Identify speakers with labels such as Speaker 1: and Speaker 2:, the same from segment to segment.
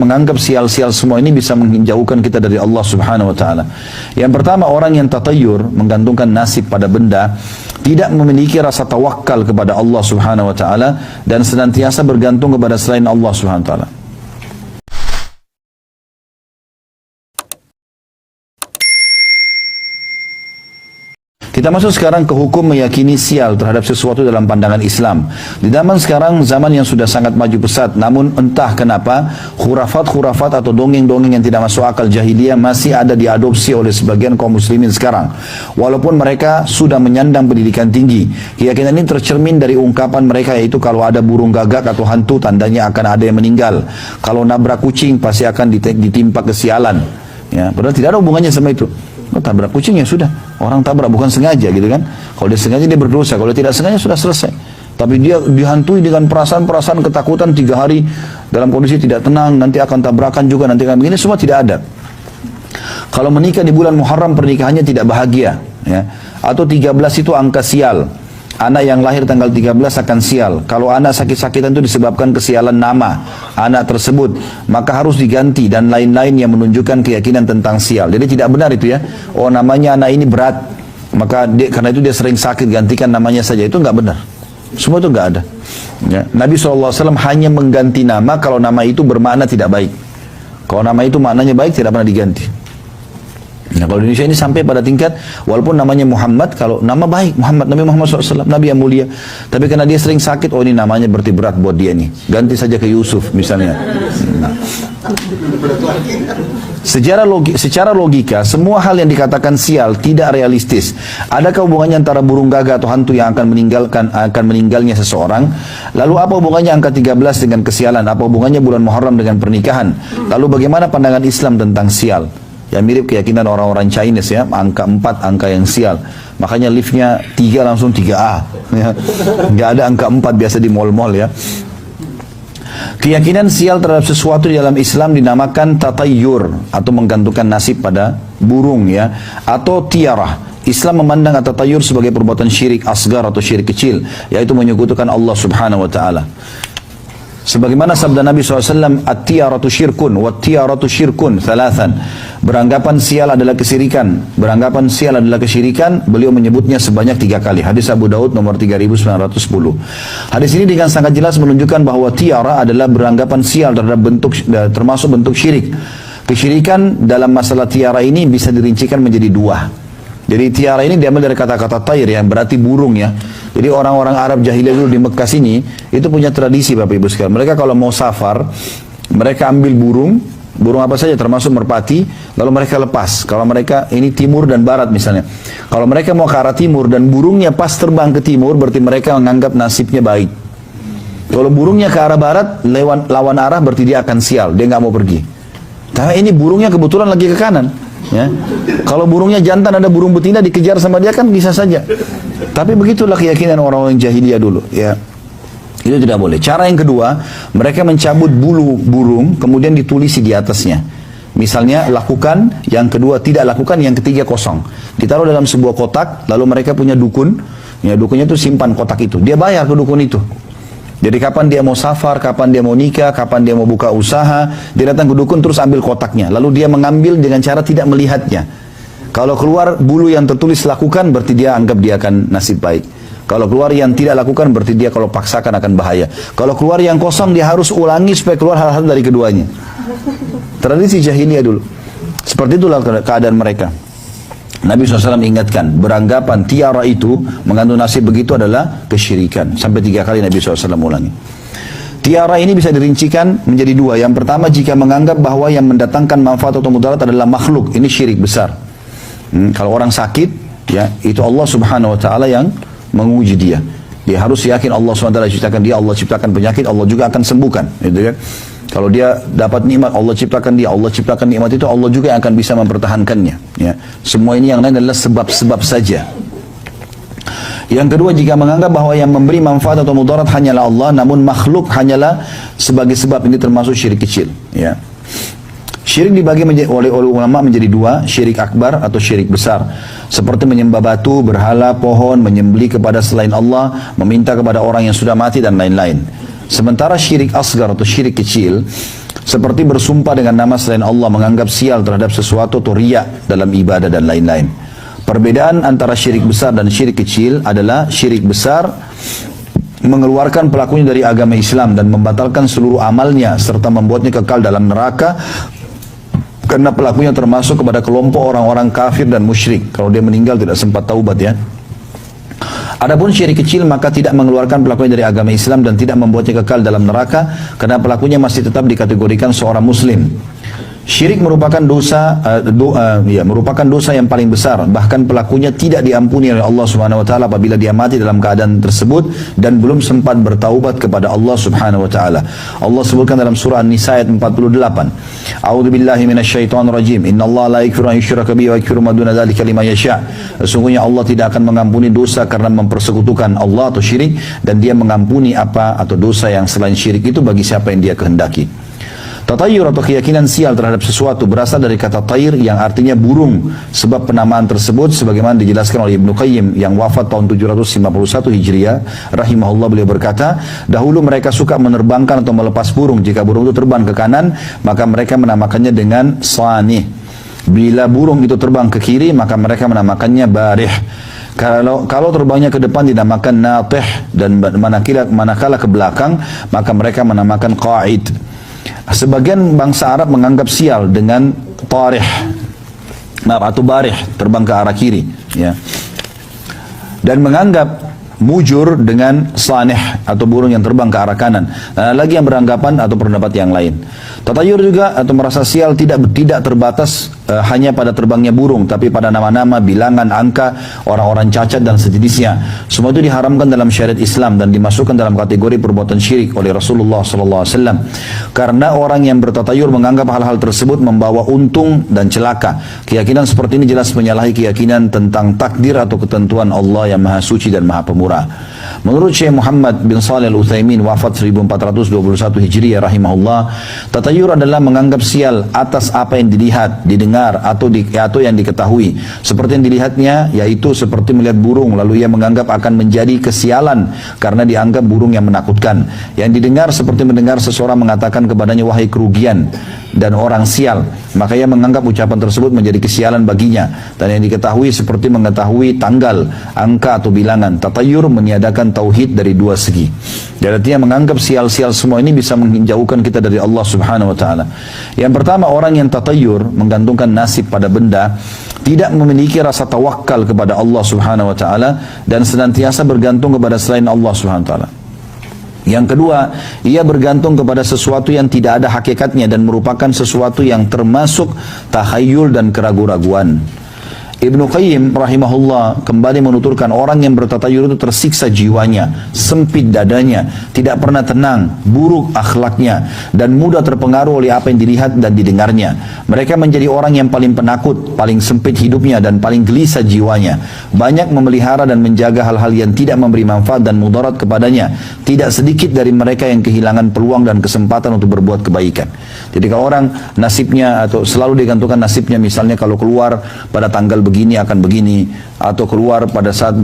Speaker 1: menganggap sial-sial semua ini bisa menjauhkan kita dari Allah Subhanahu wa taala. Yang pertama, orang yang tatayur, menggantungkan nasib pada benda, tidak memiliki rasa tawakal kepada Allah Subhanahu wa taala dan senantiasa bergantung kepada selain Allah Subhanahu wa taala. Kita masuk sekarang ke hukum meyakini sial terhadap sesuatu dalam pandangan Islam. Di zaman sekarang, zaman yang sudah sangat maju pesat, namun entah kenapa khurafat-khurafat atau dongeng-dongeng yang tidak masuk akal jahiliyah masih ada diadopsi oleh sebagian kaum muslimin sekarang. Walaupun mereka sudah menyandang pendidikan tinggi, keyakinan ini tercermin dari ungkapan mereka, yaitu kalau ada burung gagak atau hantu, tandanya akan ada yang meninggal. Kalau nabrak kucing pasti akan ditimpa kesialan. Ya, padahal tidak ada hubungannya sama itu. Tabrak kucing ya sudah, orang tabrak bukan sengaja gitu kan. Kalau dia sengaja dia berdosa, kalau tidak sengaja sudah selesai. Tapi dia dihantui dengan perasaan-perasaan ketakutan 3 hari dalam kondisi tidak tenang, nanti akan tabrakan juga, nanti akan begini, semua tidak ada. Kalau menikah di bulan Muharram, pernikahannya tidak bahagia, ya. Atau 13 itu angka sial. Anak yang lahir tanggal 13 akan sial. Kalau anak sakit-sakitan itu disebabkan kesialan nama anak tersebut, maka harus diganti, dan lain-lain yang menunjukkan keyakinan tentang sial. Jadi tidak benar itu ya. Oh, namanya anak ini berat, maka karena itu dia sering sakit, gantikan namanya saja. Itu nggak benar. Semua itu nggak ada. Ya. Nabi SAW hanya mengganti nama kalau nama itu bermakna tidak baik. Kalau nama itu maknanya baik, tidak pernah diganti. Nah, kalau di Indonesia ini sampai pada tingkat, walaupun namanya Muhammad, kalau nama baik, Nabi Muhammad SAW, Nabi yang mulia, tapi karena dia sering sakit, oh ini namanya berarti berat buat dia nih, ganti saja ke Yusuf misalnya. Nah. Secara logika, semua hal yang dikatakan sial tidak realistis. Adakah hubungannya antara burung gagak atau hantu yang akan meninggalnya seseorang? Lalu apa hubungannya angka 13 dengan kesialan? Apa hubungannya bulan Muharram dengan pernikahan? Lalu bagaimana pandangan Islam tentang sial? Ya mirip keyakinan orang-orang Chinese ya, angka 4 angka yang sial. Makanya liftnya 3 langsung 3A. Ya. Nggak ada angka 4 biasa di mall-mall ya. Keyakinan sial terhadap sesuatu di dalam Islam dinamakan tatayur atau menggantungkan nasib pada burung ya, atau tiarah. Islam memandang tatayur sebagai perbuatan syirik asgar atau syirik kecil, yaitu menyekutukan Allah Subhanahu wa taala. Sebagaimana sabda Nabi SAW, at-tiyaratu syirkun, wat-tiyaratu syirkun, thalathan. Beranggapan sial adalah kesyirikan. Beranggapan sial adalah kesyirikan, beliau menyebutnya sebanyak 3 kali. Hadis Abu Daud nomor 3910. Hadis ini dengan sangat jelas menunjukkan bahwa tiara adalah beranggapan sial terhadap termasuk bentuk syirik. Kesyirikan dalam masalah tiara ini bisa dirincikan menjadi 2. Jadi tiara ini diambil dari kata-kata tair yang berarti burung ya. Jadi orang-orang Arab jahiliyah dulu di Mekah sini itu punya tradisi Bapak Ibu sekalian. Mereka kalau mau safar, mereka ambil burung apa saja termasuk merpati, lalu mereka lepas. Kalau mereka ini timur dan barat misalnya. Kalau mereka mau ke arah timur dan burungnya pas terbang ke timur, berarti mereka menganggap nasibnya baik. Kalau burungnya ke arah barat, lawan arah, berarti dia akan sial, dia nggak mau pergi. Tapi ini burungnya kebetulan lagi ke kanan. Ya. Kalau burungnya jantan, ada burung betina dikejar sama dia kan bisa saja. Tapi begitulah keyakinan orang-orang jahiliyah dulu ya. Itu tidak boleh. Cara yang kedua, mereka mencabut bulu burung kemudian ditulisi di atasnya. Misalnya lakukan, yang kedua tidak lakukan, yang ketiga kosong. Ditaruh dalam sebuah kotak, lalu mereka punya dukun. Ya, dukunnya itu simpan kotak itu. Dia bayar ke dukun itu. Jadi kapan dia mau safar, kapan dia mau nikah, kapan dia mau buka usaha, dia datang ke dukun terus ambil kotaknya. Lalu dia mengambil dengan cara tidak melihatnya. Kalau keluar bulu yang tertulis lakukan, berarti dia anggap dia akan nasib baik. Kalau keluar yang tidak lakukan, berarti dia kalau paksakan akan bahaya. Kalau keluar yang kosong, dia harus ulangi supaya keluar hal-hal dari keduanya. Tradisi jahiliyah dulu. Seperti itulah keadaan mereka. Nabi SAW ingatkan, beranggapan tiara itu mengandung nasib begitu adalah kesyirikan. Sampai 3 kali Nabi SAW ulangi. Tiara ini bisa dirincikan menjadi 2. Yang pertama, jika menganggap bahwa yang mendatangkan manfaat atau mudarat adalah makhluk, ini syirik besar. Kalau orang sakit, ya itu Allah Subhanahu Wa Taala yang menguji dia. Dia harus yakin Allah Subhanahu Wa Taala ciptakan dia, Allah ciptakan penyakit, Allah juga akan sembuhkan. Gitu kan? Kalau dia dapat nikmat, Allah ciptakan dia, Allah ciptakan nikmat itu, Allah juga yang akan bisa mempertahankannya. Ya. Semua ini yang lain adalah sebab-sebab saja. Yang kedua, jika menganggap bahwa yang memberi manfaat atau mudarat hanyalah Allah, namun makhluk hanyalah sebagai sebab, ini termasuk syirik kecil. Ya. Syirik dibagi oleh ulama menjadi 2, syirik akbar atau syirik besar. Seperti menyembah batu, berhala, pohon, menyembelih kepada selain Allah, meminta kepada orang yang sudah mati dan lain-lain. Sementara syirik asgar atau syirik kecil seperti bersumpah dengan nama selain Allah, menganggap sial terhadap sesuatu atau riya dalam ibadah dan lain-lain. Perbedaan antara syirik besar dan syirik kecil adalah syirik besar mengeluarkan pelakunya dari agama Islam dan membatalkan seluruh amalnya serta membuatnya kekal dalam neraka karena pelakunya termasuk kepada kelompok orang-orang kafir dan musyrik. Kalau dia meninggal tidak sempat taubat ya. Adapun syirik kecil maka tidak mengeluarkan pelakunya dari agama Islam dan tidak membuatnya kekal dalam neraka karena pelakunya masih tetap dikategorikan seorang muslim. Syirik merupakan dosa yang paling besar, bahkan pelakunya tidak diampuni oleh Allah Subhanahu wa taala apabila dia mati dalam keadaan tersebut dan belum sempat bertaubat kepada Allah Subhanahu wa taala. Allah sebutkan dalam surah An-Nisa ayat 48. A'udzubillahi minasyaitonir rajim. Innallaha la yaghfiru an yushraka bihi wa yaghfiru ma duna dzalika liman yasha'. Sesungguhnya Allah tidak akan mengampuni dosa karena mempersekutukan Allah atau syirik, dan dia mengampuni apa atau dosa yang selain syirik itu bagi siapa yang dia kehendaki. Tatayur atau keyakinan sial terhadap sesuatu berasal dari kata tayr yang artinya burung, sebab penamaan tersebut sebagaimana dijelaskan oleh Ibnu Qayyim yang wafat tahun 751 Hijriah rahimahullah, beliau berkata, dahulu mereka suka menerbangkan atau melepas burung. Jika burung itu terbang ke kanan, maka mereka menamakannya dengan sanih. Bila burung itu terbang ke kiri, maka mereka menamakannya barih. Kalau terbangnya ke depan dinamakan natih, dan manakala ke belakang maka mereka menamakan qa'id. Sebagian bangsa Arab menganggap sial dengan tarih atau barih, terbang ke arah kiri ya. Dan menganggap mujur dengan sanih atau burung yang terbang ke arah kanan. Nah, lagi yang beranggapan atau pendapat yang lain. Tatayur juga atau merasa sial tidak terbatas hanya pada terbangnya burung, tapi pada nama-nama, bilangan, angka, orang-orang cacat dan sejenisnya. Semua itu diharamkan dalam syariat Islam dan dimasukkan dalam kategori perbuatan syirik oleh Rasulullah SAW. Karena orang yang bertatayur menganggap hal-hal tersebut membawa untung dan celaka. Keyakinan seperti ini jelas menyalahi keyakinan tentang takdir atau ketentuan Allah yang Maha Suci dan Maha Pemurah. Menurut Syekh Muhammad bin Shalih Al-Utsaimin wafat 1421 Hijriah rahimahullah, tatayur adalah menganggap sial atas apa yang dilihat, didengar atau yang diketahui. Seperti yang dilihatnya, yaitu seperti melihat burung lalu ia menganggap akan menjadi kesialan karena dianggap burung yang menakutkan. Yang didengar seperti mendengar seseorang mengatakan kepadanya wahai kerugian dan orang sial, maka ia menganggap ucapan tersebut menjadi kesialan baginya. Dan yang diketahui seperti mengetahui tanggal, angka atau bilangan. Tatayur meniadakan tauhid dari dua segi. Dan artinya menganggap sial-sial semua ini bisa menjauhkan kita dari Allah Subhanahu wa taala. Yang pertama, orang yang tatayur menggantungkan nasib pada benda tidak memiliki rasa tawakal kepada Allah Subhanahu wa taala dan senantiasa bergantung kepada selain Allah Subhanahu wa taala. Yang kedua, ia bergantung kepada sesuatu yang tidak ada hakikatnya dan merupakan sesuatu yang termasuk takhayul dan keraguan-raguan. Ibnu Qayyim rahimahullah kembali menuturkan orang yang bertatayur itu tersiksa jiwanya, sempit dadanya, tidak pernah tenang, buruk akhlaknya, dan mudah terpengaruh oleh apa yang dilihat dan didengarnya. Mereka menjadi orang yang paling penakut, paling sempit hidupnya, dan paling gelisah jiwanya. Banyak memelihara dan menjaga hal-hal yang tidak memberi manfaat dan mudarat kepadanya. Tidak sedikit dari mereka yang kehilangan peluang dan kesempatan untuk berbuat kebaikan. Jadi kalau orang nasibnya atau selalu digantungkan nasibnya, misalnya kalau keluar pada tanggal begini akan begini, atau keluar pada saat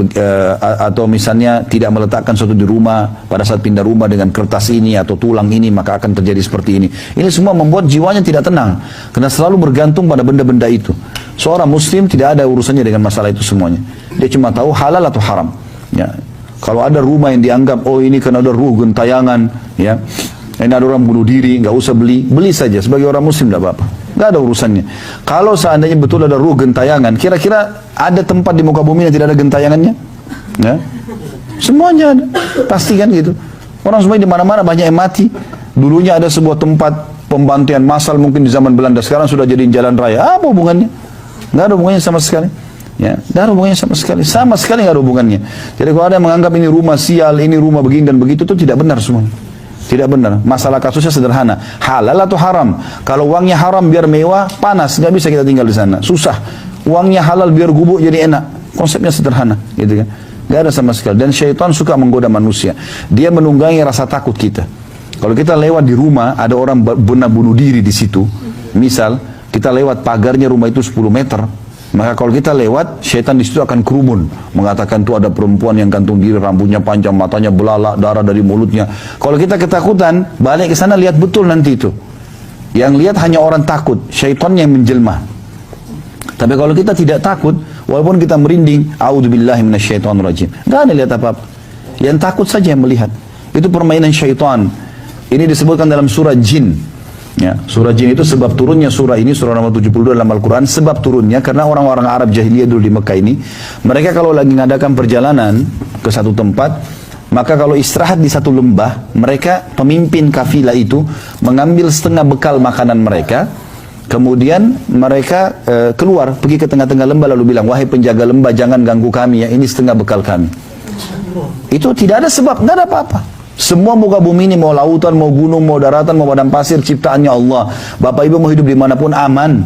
Speaker 1: atau misalnya tidak meletakkan sesuatu di rumah pada saat pindah rumah dengan kertas ini atau tulang ini, maka akan terjadi seperti ini. Ini semua membuat jiwanya tidak tenang karena selalu bergantung pada benda-benda itu. Seorang muslim tidak ada urusannya dengan masalah itu semuanya. Dia cuma tahu halal atau haram ya. Kalau ada rumah yang dianggap oh ini karena ada ruh gentayangan ya, ini ada orang bunuh diri, nggak usah beli saja. Sebagai orang muslim tidak apa-apa, nggak ada urusannya. Kalau seandainya betul ada ruh gentayangan, kira-kira ada tempat di muka bumi yang tidak ada gentayangannya? Ya? Semuanya ada, pasti kan gitu. Orang semuanya di mana-mana banyak yang mati. Dulunya ada sebuah tempat pembantian massal mungkin di zaman Belanda, sekarang sudah jadi jalan raya. Apa hubungannya? Nggak ada hubungannya sama sekali. Ya, nggak ada hubungannya sama sekali nggak ada hubungannya. Jadi kalau ada yang menganggap ini rumah sial, ini rumah begini dan begitu, itu tidak benar semuanya. Tidak benar. Masalah kasusnya sederhana. Halal atau haram? Kalau uangnya haram biar mewah, panas, nggak bisa kita tinggal di sana. Susah. Uangnya halal biar gubuk jadi enak. Konsepnya sederhana, gitu kan? Nggak ada sama sekali. Dan syaitan suka menggoda manusia. Dia menunggangi rasa takut kita. Kalau kita lewat di rumah, ada orang benar bunuh diri di situ. Misal kita lewat pagarnya rumah itu 10 meter. Maka kalau kita lewat, syaitan di situ akan kerumun, mengatakan tuh ada perempuan yang gantung diri, rambutnya panjang, matanya belalak, darah dari mulutnya. Kalau kita ketakutan, balik ke sana lihat betul nanti itu. Yang lihat hanya orang takut, syaitan yang menjelma. Tapi kalau kita tidak takut, walaupun kita merinding, a'udzubillahi minasyaitonirrajim, nggak ada lihat apa-apa. Yang takut saja yang melihat. Itu permainan syaitan. Ini disebutkan dalam surah Jin. Ya, surah Jin itu sebab turunnya surah ini, surah nomor 72 dalam Al-Quran, sebab turunnya karena orang-orang Arab jahiliyah dulu di Mekah ini, mereka kalau lagi mengadakan perjalanan ke satu tempat, maka kalau istirahat di satu lembah, mereka pemimpin kafilah itu mengambil setengah bekal makanan mereka, kemudian mereka keluar, pergi ke tengah-tengah lembah lalu bilang, wahai penjaga lembah jangan ganggu kami ya, ini setengah bekal kami. Itu tidak ada sebab, nggak ada apa-apa. Semua muka bumi ini, mau lautan, mau gunung, mau daratan, mau padang pasir, ciptaannya Allah. Bapak ibu mau hidup dimanapun aman.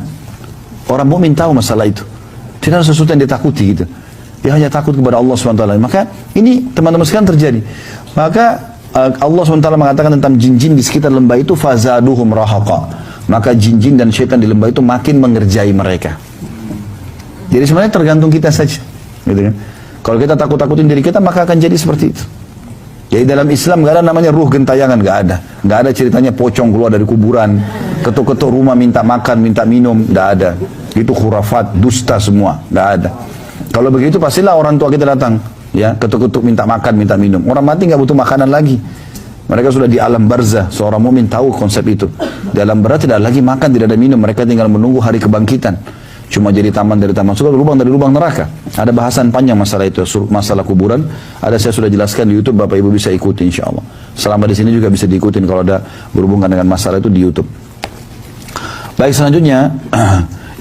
Speaker 1: Orang mukmin tahu masalah itu. Tidak ada sesuatu yang ditakuti gitu. Dia hanya takut kepada Allah SWT. Maka ini teman-teman sekalian terjadi. Maka Allah SWT mengatakan tentang jin-jin di sekitar lembah itu, fazaduhum rahaqa. Maka jin-jin dan syaitan di lembah itu makin mengerjai mereka. Jadi sebenarnya tergantung kita saja. Gitu kan? Kalau kita takut-takutin diri kita, maka akan jadi seperti itu. Jadi dalam Islam nggak ada namanya ruh gentayangan, nggak ada. Nggak ada ceritanya pocong keluar dari kuburan, ketuk-ketuk rumah minta makan, minta minum, nggak ada. Itu khurafat, dusta semua, nggak ada. Kalau begitu pastilah orang tua kita datang, ya ketuk-ketuk minta makan, minta minum. Orang mati nggak butuh makanan lagi. Mereka sudah di alam barzah. Seorang mukmin tahu konsep itu. Di alam barzah tidak ada lagi makan, tidak ada minum. Mereka tinggal menunggu hari kebangkitan. Cuma jadi taman dari taman surga, lubang dari lubang neraka. Ada bahasan panjang masalah itu, masalah kuburan. Ada saya sudah jelaskan di YouTube, Bapak Ibu bisa ikuti insya Allah. Selama di sini juga bisa diikutin kalau ada berhubungan dengan masalah itu di YouTube. Baik, selanjutnya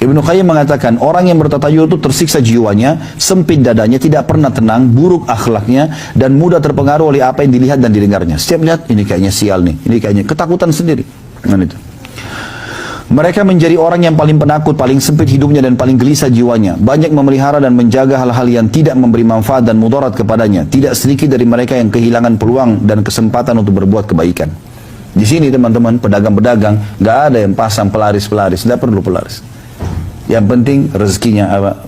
Speaker 1: Ibnu Qayyim mengatakan orang yang bertatayur itu tersiksa jiwanya, sempit dadanya, tidak pernah tenang, buruk akhlaknya, dan mudah terpengaruh oleh apa yang dilihat dan didengarnya. Setiap lihat ini kayaknya sial nih, ini kayaknya ketakutan sendiri. Nah, itu. Mereka menjadi orang yang paling penakut, paling sempit hidupnya dan paling gelisah jiwanya. Banyak memelihara dan menjaga hal-hal yang tidak memberi manfaat dan mudarat kepadanya. Tidak sedikit dari mereka yang kehilangan peluang dan kesempatan untuk berbuat kebaikan. Di sini teman-teman, pedagang-pedagang, gak ada yang pasang pelaris-pelaris, tidak perlu pelaris. Yang penting rezekinya,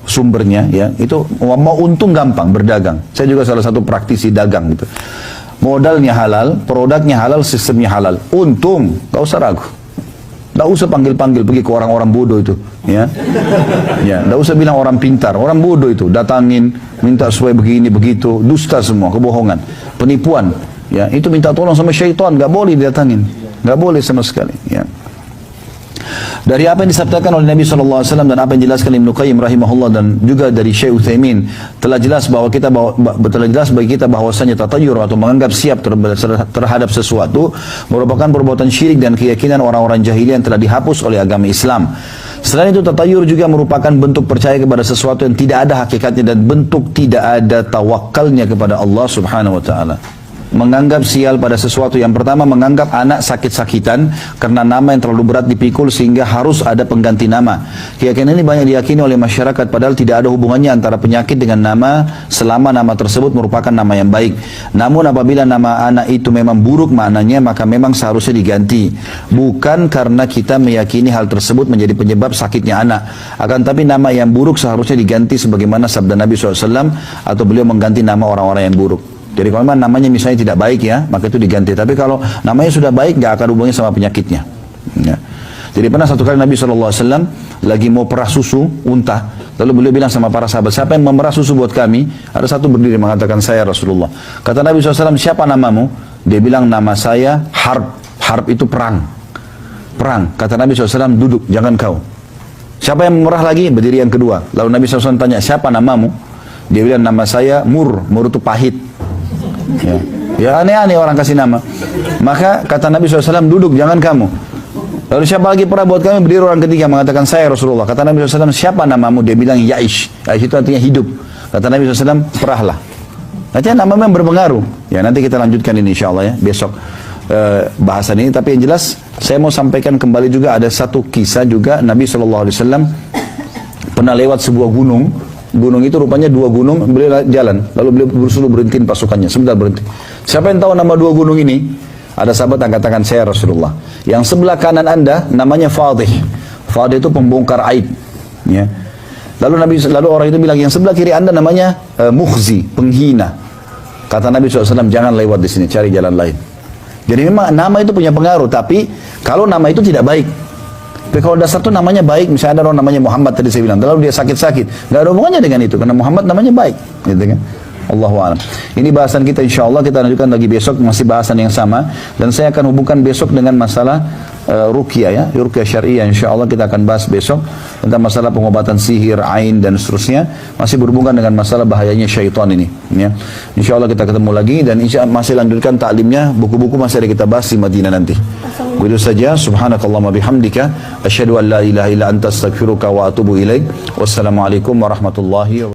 Speaker 1: sumbernya, ya itu mau untung gampang berdagang. Saya juga salah satu praktisi dagang gitu. Modalnya halal, produknya halal, sistemnya halal. Untung, gak usah ragu. Tidak usah panggil-panggil pergi ke orang-orang bodoh itu, ya. Ya, tidak usah bilang orang pintar, orang bodoh itu datangin, minta supaya begini begitu, dusta semua, kebohongan, penipuan, ya. Itu minta tolong sama syaitan, nggak boleh didatangin, nggak boleh sama sekali, ya. Dari apa yang disabdakan oleh Nabi SAW dan apa yang dijelaskan Ibnu Qayyim rahimahullah dan juga dari Syekh Utsaimin, telah jelas bagi kita bahwasanya tatayur atau menganggap siap terhadap sesuatu merupakan perbuatan syirik dan keyakinan orang-orang jahiliyah yang telah dihapus oleh agama Islam. Selain itu, tatayur juga merupakan bentuk percaya kepada sesuatu yang tidak ada hakikatnya dan bentuk tidak ada tawakalnya kepada Allah Subhanahu wa taala. Menganggap sial pada sesuatu, yang pertama menganggap anak sakit-sakitan karena nama yang terlalu berat dipikul sehingga harus ada pengganti nama. Keyakinan ini banyak diyakini oleh masyarakat padahal tidak ada hubungannya antara penyakit dengan nama selama nama tersebut merupakan nama yang baik. Namun apabila nama anak itu memang buruk maknanya, maka memang seharusnya diganti. Bukan karena kita meyakini hal tersebut menjadi penyebab sakitnya anak, akan tapi nama yang buruk seharusnya diganti sebagaimana sabda Nabi SAW, atau beliau mengganti nama orang-orang yang buruk. Jadi kalau namanya misalnya tidak baik ya, maka itu diganti. Tapi kalau namanya sudah baik, nggak akan hubungannya sama penyakitnya. Ya. Jadi pernah satu kali Nabi SAW lagi mau perah susu unta, lalu beliau bilang sama para sahabat, siapa yang memerah susu buat kami? Ada satu berdiri mengatakan, saya Rasulullah. Kata Nabi SAW, siapa namamu? Dia bilang, nama saya Harb. Harb itu perang. Perang. Kata Nabi SAW, duduk, jangan kau. Siapa yang memerah lagi? Berdiri yang kedua. Lalu Nabi SAW tanya, siapa namamu? Dia bilang, nama saya Mur. Mur itu pahit. Ya aneh-aneh orang kasih nama. Maka kata Nabi SAW, duduk, jangan kamu. Lalu siapa lagi pernah buat kami? Berdiri orang ketiga mengatakan, saya Rasulullah. Kata Nabi SAW, siapa namamu? Dia bilang, Yaish. Yaish itu artinya hidup. Kata Nabi SAW, perahlah. Artinya nama memang berpengaruh. Ya nanti kita lanjutkan ini insya Allah ya, besok bahasan ini. Tapi yang jelas, saya mau sampaikan kembali juga ada satu kisah juga. Nabi SAW pernah lewat sebuah gunung. Gunung itu rupanya dua gunung, beliau jalan, lalu beliau berusaha berhentiin pasukannya, sebentar berhenti. Siapa yang tahu nama dua gunung ini? Ada sahabat yang katakan, saya Rasulullah. Yang sebelah kanan anda namanya Fadih. Fadih itu pembongkar aib. Ya. Lalu orang itu bilang, yang sebelah kiri anda namanya Mukhzi, penghina. Kata Nabi SAW, jangan lewat di sini, cari jalan lain. Jadi memang nama itu punya pengaruh, tapi kalau nama itu tidak baik, Tapi kalau dasar itu namanya baik, misalnya ada orang namanya Muhammad tadi saya bilang, lalu dia sakit-sakit, nggak ada hubungannya dengan itu, karena Muhammad namanya baik, gitu kan? Allahu a'lam. Ini bahasan kita, insya Allah kita lanjutkan lagi besok, masih bahasan yang sama, dan saya akan hubungkan besok dengan masalah ruqyah ya, ruqyah syariah. Insya Allah kita akan bahas besok tentang masalah pengobatan sihir, ain dan seterusnya, masih berhubungan dengan masalah bahayanya syaitan ini. Ya, insya Allah kita ketemu lagi dan insya Allah masih lanjutkan taklimnya, buku-buku masih ada kita bahas di Madinah nanti. Begitu saja. Subhanakallahumma bihamdika, asyhadu an la ilaha illa anta astaghfiruka wa atubu ilaik. Wassalamualaikum warahmatullahi wabarakatuh.